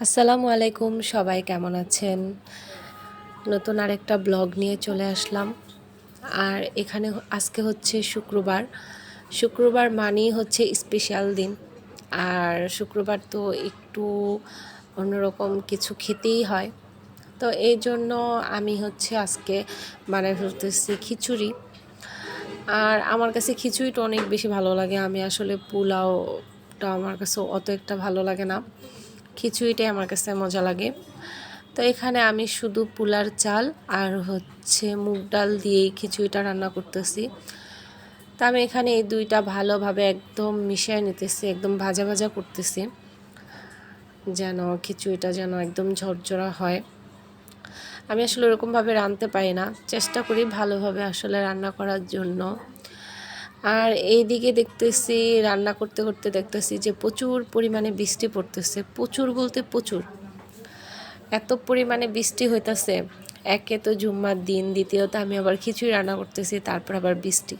আসসালামু আলাইকুম, সবাই কেমন আছেন? নতুন আরেকটা ব্লগ নিয়ে চলে আসলাম। আর এখানে আজকে হচ্ছে শুক্রবার। শুক্রবার মানেই হচ্ছে স্পেশাল দিন। আর শুক্রবার তো একটু অন্যরকম কিছু খেতেই হয়। তো এই জন্য আমি হচ্ছে আজকে বানাই ফেলতেছি খিচুড়ি। আর আমার কাছে খিচুড়িটা অনেক বেশি ভালো লাগে। আমি আসলে পোলাওটা আমার কাছে অত একটা ভালো লাগে না, খিচুড়িটাই আমার কাছে মজা লাগে। তো এখানে আমি শুধু পোলার চাল আর হচ্ছে মুগ ডাল দিয়েই খিচুড়িটা রান্না করতেছি। তো আমি এখানে এই দুইটা ভালোভাবে একদম মিশিয়ে নিতেছি, একদম ভাজা ভাজা করতেছি, যেন খিচুড়িটা যেন একদম ঝরঝরা হয়। আমি আসলে ওরকমভাবে রাঁধতে পারি না, চেষ্টা করি ভালোভাবে আসলে রান্না করার জন্য। আর এইদিকে দেখতেছি রান্না করতে করতে দেখতেছি যে প্রচুর পরিমাণে বৃষ্টি পড়তেছে, প্রচুর বলতে প্রচুর, এত পরিমাণে বৃষ্টি হইতাছে। একে তো জুম্মার দিন, দ্বিতীয়ত আমি আবার খিচুড়ি রান্না করতেছি, তারপর আবার বৃষ্টি,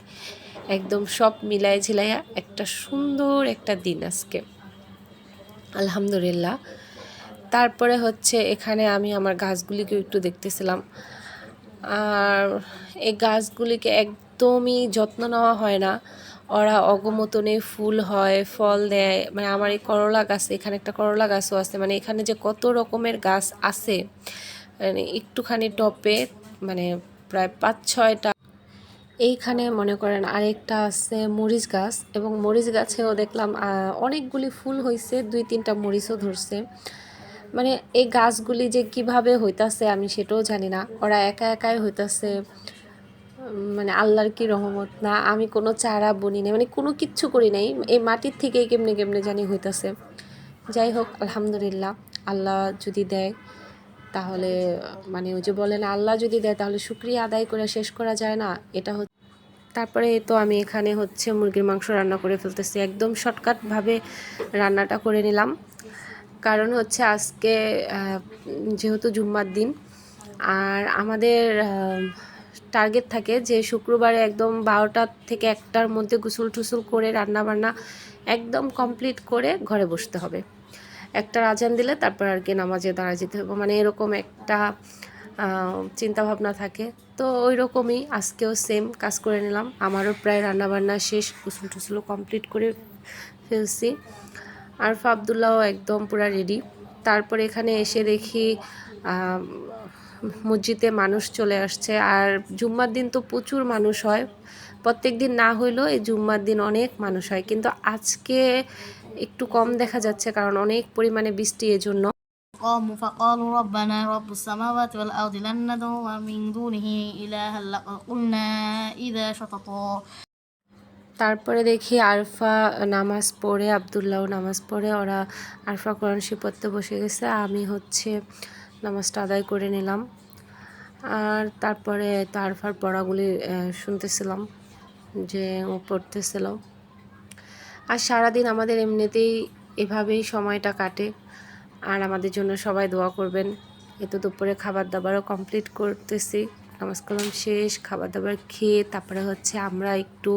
একদম সব মিলাই ঝিলাইয়া একটা সুন্দর একটা দিন আজকে, আলহামদুলিল্লাহ। তারপরে হচ্ছে এখানে আমি আমার গাছগুলিকে একটু দেখতেছিলাম। আর এই গাছগুলিকে একদমই যত্ন নেওয়া হয় না, ওরা অগমতনে ফুল হয়, ফল দেয়। মানে আমার এই করলা গাছে, এখানে একটা করলা গাছও আছে, মানে এখানে যে কত রকমের গাছ আছে, মানে একটুখানি টপে মানে প্রায় 5-6টা। এইখানে মনে করেন আরেকটা আছে মরিচ গাছ, এবং মরিচ গাছেও দেখলাম অনেকগুলি ফুল হয়েছে, 2-3টা মরিচও ধরছে। মানে এই গাছগুলি যে কিভাবে হইতাছে আমি সেটাও জানি না, ওরা একা একাই হইতাছে। মানে আল্লাহর কি রহমত, না আমি কোনো চারা বুনি নাই, মানে কোনো কিচ্ছু করি নাই, এই মাটির থেকেই কেমনে কেমনে জানি হইতাছে। যাই হোক, আলহামদুলিল্লাহ। আল্লাহ যদি দেয় তাহলে, মানে ওই যে বলেন আল্লাহ যদি দেয় তাহলে শুকরিয়া আদায় করে শেষ করা যায় না, এটা হচ্ছে। তারপরে তো আমি এখানে হচ্ছে মুরগির মাংস রান্না করে ফেলতেছি, একদম শর্টকাটভাবে রান্নাটা করে নিলাম। কারণ হচ্ছে আজকে যেহেতু জুম্মার দিন, আর আমাদের টার্গেট থাকে যে শুক্রবারে একদম 12টা থেকে 1টার মধ্যে গোসল টুসল করে রান্না বান্না একদম কমপ্লিট করে ঘরে বসতে হবে। একটা আজান দিলে তারপর আর কি নামাজে দাঁড়া যেতে হবে, মানে এরকম একটা চিন্তা ভাবনা থাকে। তো ওই রকমই আজকেও সেম কাজ করে নিলাম। আমারও প্রায় রান্নাবান্না শেষ, গোসল টুসলও কমপ্লিট করে ফেলছি। আর আবদুল্লাহও একদম পুরা রেডি। তারপরে এখানে এসে দেখি মসজিদে মানুষ চলে আসছে। আর জুম্মার দিন তো প্রচুর মানুষ হয়, প্রত্যেক দিন না হইলেও এই জুম্মার দিন অনেক মানুষ হয়, কিন্তু আজকে একটু কম দেখা যাচ্ছে কারণ অনেক পরিমাণে বৃষ্টি, এজন্য। قاموا فقالوا ربنا رب السماوات والأرض لن ندعو من دونه إلها لقد قلنا إذا شططا। তারপরে দেখি আরফা নামাজ পড়ে, আবদুল্লাহও নামাজ পড়ে, ওরা আরফা কোরআন শরীফ পড়তে বসে গেছে, আমি হচ্ছে নামাজটা আদায় করে নিলাম। আর তারপরে তো আরফার পড়াগুলি শুনতেছিলাম যে ও পড়তেছিল। আর সারাদিন আমাদের এমনিতেই এভাবেই সময়টা কাটে। আর আমাদের জন্য সবাই দোয়া করবেন। এ তো দুপুরে খাবার দাবারও কমপ্লিট করতেছি, নামাজ কালাম শেষ, খাবার দাবার খেয়ে তারপরে হচ্ছে আমরা একটু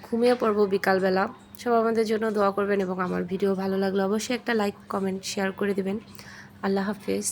ঘুমিয়ে পড়বো বিকালবেলা। সবাই আমাদের জন্য দোয়া করবেন, এবং আমার ভিডিও ভালো লাগলে অবশ্যই একটা লাইক কমেন্ট শেয়ার করে দেবেন। আল্লাহ হাফেজ।